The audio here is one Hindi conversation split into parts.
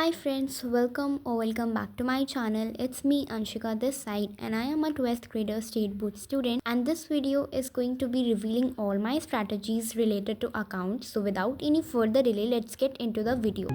Hi friends, welcome back to my channel. It's me Anshika this side and I am a 12th grader state board student, and this video is going to be revealing all my strategies related to accounts. So without any further delay, let's get into the video.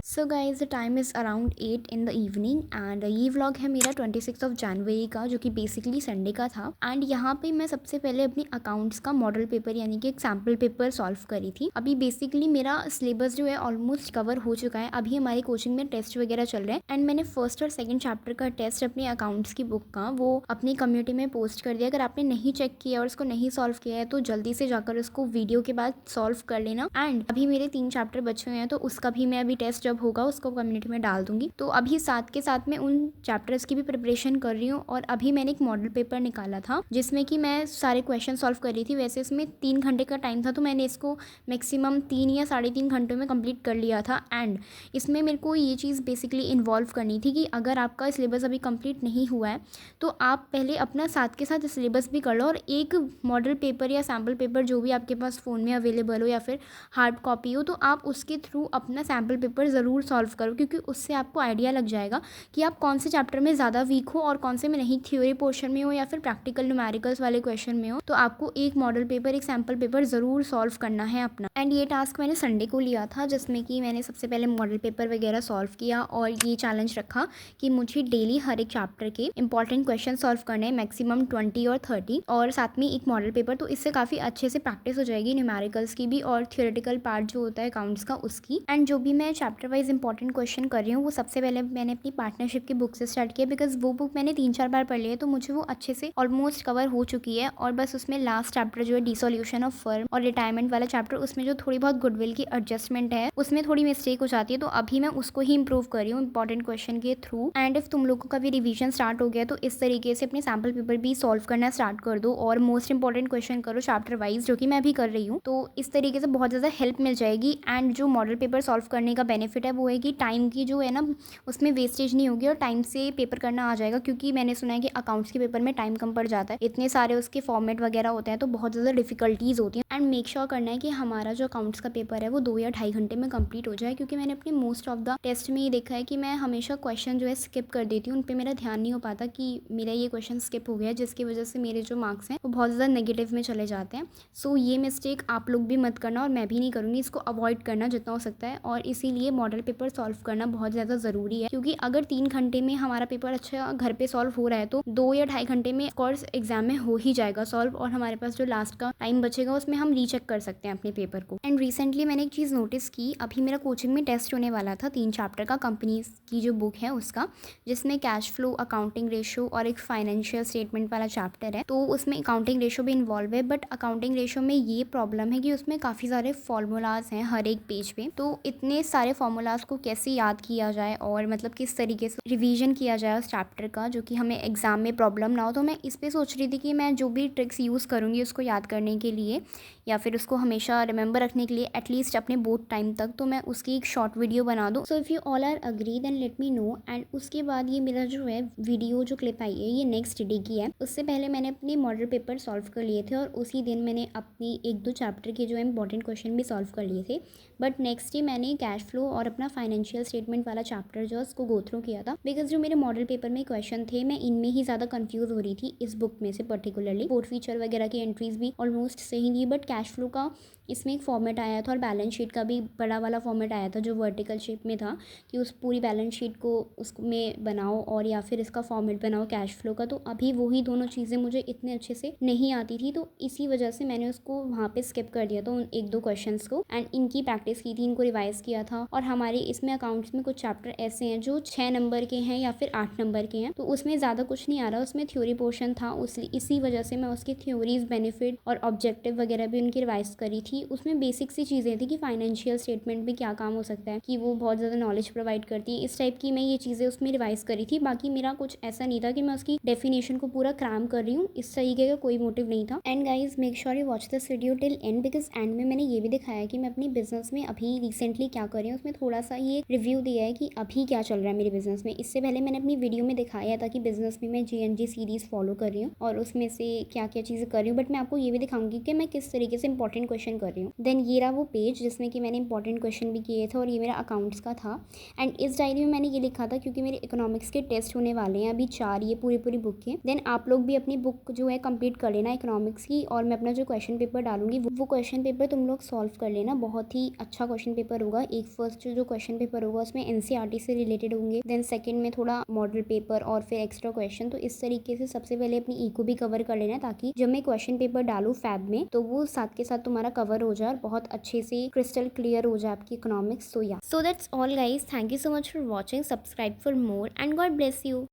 So guys the time is around 8 in the evening and ये व्लॉग है मेरा 26 जनवरी का, जो कि बेसिकली संडे का था। एंड यहाँ पे मैं सबसे पहले अपनी अकाउंट्स का मॉडल पेपर यानी कि एक सैम्पल पेपर सॉल्व करी थी। अभी बेसिकली मेरा सिलेबस जो है ऑलमोस्ट कवर हो चुका है। अभी हमारी कोचिंग में टेस्ट वगैरह चल रहे हैं एंड मैंने फर्स्ट और सेकंड चैप्टर का टेस्ट अपने अकाउंट्स की बुक का वो अपनी कम्युनिटी में पोस्ट कर दिया। अगर आपने नहीं चेक किया और उसको नहीं सॉल्व किया है तो जल्दी से जाकर उसको वीडियो के बाद सॉल्व कर लेना। एंड अभी मेरे 3 चैप्टर बचे हुए हैं तो उसका भी मैं अभी टेस्ट जब होगा उसको कम्युनिटी में डाल दूंगी। तो अभी साथ के साथ मैं उन चैप्टर्स की भी प्रिपरेशन कर रही हूँ। और अभी मैंने एक मॉडल पेपर निकाला था जिसमें कि मैं सारे क्वेश्चन सॉल्व कर रही थी। वैसे इसमें 3 घंटे का टाइम था तो मैंने इसको मैक्सिमम 3 या 3.5 घंटों में कंप्लीट कर लिया था। एंड इसमें मेरे को ये चीज़ बेसिकली इन्वॉल्व करनी थी कि अगर आपका सिलेबस अभी कंप्लीट नहीं हुआ है तो आप पहले अपना साथ के साथ सिलेबस भी कर लो और एक मॉडल पेपर या सैम्पल पेपर जो भी आपके पास फ़ोन में अवेलेबल हो या फिर हार्ड कॉपी हो तो आप उसके थ्रू अपना सैम्पल पेपर ज़रूर सॉल्व करो, क्योंकि उससे आपको आइडिया लग जाएगा कि आप कौन से चैप्टर में ज़्यादा वीक हो और कौन से में नहीं। थ्योरी पोर्शन में हो या फिर प्रैक्टिकल न्यूमेरिकल्स वाले क्वेश्चन में हो तो आपको एक मॉडल पेपर एक सैम्पल पेपर ज़रूर सॉल्व करना है अपना। एंड ये टास्क मैंने संडे को लिया था जिसमें कि मैंने सबसे पहले मॉडल पेपर वगैरह सॉल्व किया और ये चैलेंज रखा कि मुझे डेली हर एक चैप्टर के इंपॉर्टेंट क्वेश्चन सॉल्व करने हैं, मैक्सिमम 20 और 30, और साथ में एक मॉडल पेपर। तो इससे काफ़ी अच्छे से प्रैक्टिस हो जाएगी न्यूमेरिकल्स की भी और थियोरेटिकल पार्ट जो होता है अकाउंट्स का उसकी। एंड जो भी मैं चैप्टर वाइज इंपॉर्टेंट क्वेश्चन कर रही हूँ वो सबसे पहले मैंने अपनी पार्टनरशिप की बुक से स्टार्ट किया, बिकॉज वो बुक मैंने 3-4 बार पढ़ ली है तो मुझे वो अच्छे से ऑलमोस्ट कवर हो चुकी है। और बस उसमें लास्ट चैप्टर जो है डिसोल्यूशन ऑफ फर्म और रिटायरमेंट वाला चैप्टर, उसमें जो थोड़ी बहुत गुडविल की एडजस्टमेंट है उसमें थोड़ी मिस्टेक हो जाती है तो अभी मैं उसको ही इंप्रूव कर रही हूँ इंपॉर्टेंट क्वेश्चन के थ्रू। एंड इफ तुम लोगों का भी रिवीजन स्टार्ट हो गया तो इस तरीके से अपने सैम्पल पेपर भी सॉल्व करना स्टार्ट कर दो और मोस्ट इंपॉर्टेंट क्वेश्चन करो चैप्टर वाइज, जो कि मैं भी कर रही हूँ। तो इस तरीके से बहुत ज़्यादा हेल्प मिल जाएगी। एंड जो मॉडल पेपर सॉल्व करने का बेनिफिट है वो है कि टाइम की जो है ना उसमें वेस्टेज नहीं होगी और टाइम से पेपर करना आ जाएगा, क्योंकि मैंने सुना है कि अकाउंट्स के पेपर में टाइम कम पड़ जाता है, इतने सारे उसके फॉर्मेट वगैरह होते हैं तो बहुत ज़्यादा डिफिकल्टीज होती हैं। एंड मेक श्योर करना है कि हमारा जो अकाउंट्स का पेपर है वो 2 या 2.5 घंटे में कंप्लीट हो जाए, क्योंकि मैंने अपने मोस्ट ऑफ द टेस्ट में ये देखा है कि मैं हमेशा क्वेश्चन जो है स्किप कर देती हूँ, उन पर मेरा ध्यान नहीं हो पाता कि मेरा ये क्वेश्चन स्किप हो गया, जिसकी वजह से मेरे जो मार्क्स हैं वो बहुत ज़्यादा नेगेटिव में चले जाते हैं। सो ये मिस्टेक आप लोग भी मत करना और मैं भी नहीं करूँगी, इसको अवॉइड करना जितना हो सकता है। और इसीलिए मॉडल पेपर सॉल्व करना बहुत ज़्यादा ज़रूरी है, क्योंकि अगर 3 घंटे में हमारा पेपर अच्छा घर पे सॉल्व हो रहा है तो 2 या 2.5 घंटे में कोर्स एग्जाम में हो ही जाएगा सॉल्व, और हमारे पास जो लास्ट का टाइम बचेगा उसमें हम रीचेक कर सकते हैं अपने पेपर को। एंड रिसेंटली मैंने एक चीज़ नोटिस की, अभी मेरा कोचिंग में टेस्ट होने वाला था 3 चैप्टर का कंपनीज की जो बुक है उसका, जिसमें कैश फ्लो, अकाउंटिंग रेशो और एक फाइनेंशियल स्टेटमेंट वाला चैप्टर है। तो उसमें अकाउंटिंग रेशो भी इन्वॉल्व है, बट अकाउंटिंग रेशो में ये प्रॉब्लम है कि उसमें काफ़ी सारे फॉर्मूलाज हैं हर एक पेज पे। तो इतने सारे फॉर्मूलाज को कैसे याद किया जाए और मतलब किस तरीके से रिवीजन किया जाए उस चैप्टर का, जो कि हमें एग्जाम में प्रॉब्लम ना हो। तो मैं इस पे सोच रही थी कि मैं जो भी ट्रिक्स यूज़ करूँगी उसको याद करने के लिए या फिर उसको हमेशा रिमेंबर रखने के लिए एटलीस्ट अपने बोर्ड टाइम तक, तो मैं उसकी एक शॉर्ट वीडियो बना दूँ। So if you all are agree then let me know. And उसके बाद ये मेरा जो है वीडियो जो क्लिप आई है ये नेक्स्ट डे की है। उससे पहले मैंने अपने मॉडल पेपर सॉल्व कर लिए थे और उसी दिन मैंने अपनी 1-2 चैप्टर के जो है इंपॉर्टेंट क्वेश्चन भी सॉल्व कर लिए थे। बट नेक्स्ट डे मैंने कैश फ्लो और अपना फाइनेंशियल स्टेटमेंट वाला चैप्टर जो है उसको गो थ्रू किया था, बिकॉज जो मेरे मॉडल पेपर में क्वेश्चन थे मैं इनमें ही ज़्यादा कंफ्यूज हो रही थी इस बुक में से पर्टिकुलरली। पोर्ट फीचर वगैरह की एंट्रीज भी ऑलमोस्ट सही थी, बट कैश फ्लो का इसमें एक फॉर्मेट आया था और बैलेंस शीट का भी बड़ा वाला फॉर्मेट आया था जो वर्टिकल शेप में था कि उस पूरी बैलेंस शीट को उसमें बनाओ और या फिर इसका फॉर्मेट बनाओ कैश फ्लो का। तो अभी वही दोनों चीज़ें मुझे इतने अच्छे से नहीं आती थी तो इसी वजह से मैंने उसको वहाँ पे स्किप कर दिया था उन 1-2 क्वेश्चंस को। एंड इनकी प्रैक्टिस की थी, इनको रिवाइज किया था। और हमारे इसमें अकाउंट्स में कुछ चैप्टर ऐसे हैं जो 6 नंबर के हैं या फिर 8 नंबर के हैं, तो उसमें ज़्यादा कुछ नहीं आ रहा, उसमें थ्योरी पोर्शन था। इसी वजह से मैं उसकी थ्योरीज, बेनिफिट और ऑब्जेक्टिव वगैरह भी उनकी रिवाइज करी थी। उसमें बेसिक सी चीज़ें थी कि फाइनेंशियल स्टेटमेंट में क्या काम हो सकता है, कि वो बहुत ज़्यादा नॉलेज प्रोवाइड करती है, इस टाइप की मैं ये चीज़ें उसमें रिवाइज करी थी। बाकी मेरा कुछ ऐसा नहीं था कि मैं उसकी डेफिनेशन को पूरा क्रैम कर रही हूँ, इस तरीके का कोई मोटिव नहीं था। And guys make sure you watch this video till and, because and में मैंने ये भी दिखाया कि मैं अपनी बिजनेस में अभी रिसेंटली क्या कर रही हूँ, उसमें थोड़ा सा ये रिव्यू दिया है कि अभी क्या चल रहा है मेरे बिजनेस में। इससे पहले मैंने अपनी वीडियो में दिखाया था कि बिजनेस में मैं GNG सीरीज फॉलो कर रही हूँ और उसमें से क्या क्या चीज़ें कर रही हूँ, बट मैं आपको ये भी दिखाऊंगी कि मैं किस तरीके से इंपॉर्टेंट क्वेश्चन कर रही हूँ। देन ये रहा वो पेज जिसमें कि मैंने इंपॉर्टेंट क्वेश्चन भी किए थे और ये मेरा अकाउंट्स का था। एंड इस डायरी में मैंने ये लिखा था क्योंकि मेरे इकोनॉमिक्स के टेस्ट होने वाले हैं अभी 4 ये पूरी बुक के। देन आप लोग भी अपनी बुक जो है कंप्लीट कर लेना इकोनॉमिक्स की, और मैं अपना जो क्वेश्चन पेपर डालूंगी वो क्वेश्चन पेपर तुम लोग सॉल्व कर लेना। बहुत ही अच्छा क्वेश्चन पेपर होगा। एक फर्स्ट जो क्वेश्चन पेपर होगा उसमें एनसीईआरटी से रिलेटेड होंगे, देन सेकंड में थोड़ा मॉडल पेपर और फिर एक्स्ट्रा क्वेश्चन। तो इस तरीके से सबसे पहले अपनी इको भी कवर कर लेना ताकि जब मैं क्वेश्चन पेपर डालूं फैब में तो वो साथ के साथ तुम्हारा कवर हो जाए और बहुत अच्छे से क्रिस्टल क्लियर हो जाए आपकी इकोनॉमिक्स। सो या, so that's all guys, thank you so much for watching, subscribe for more and God bless you.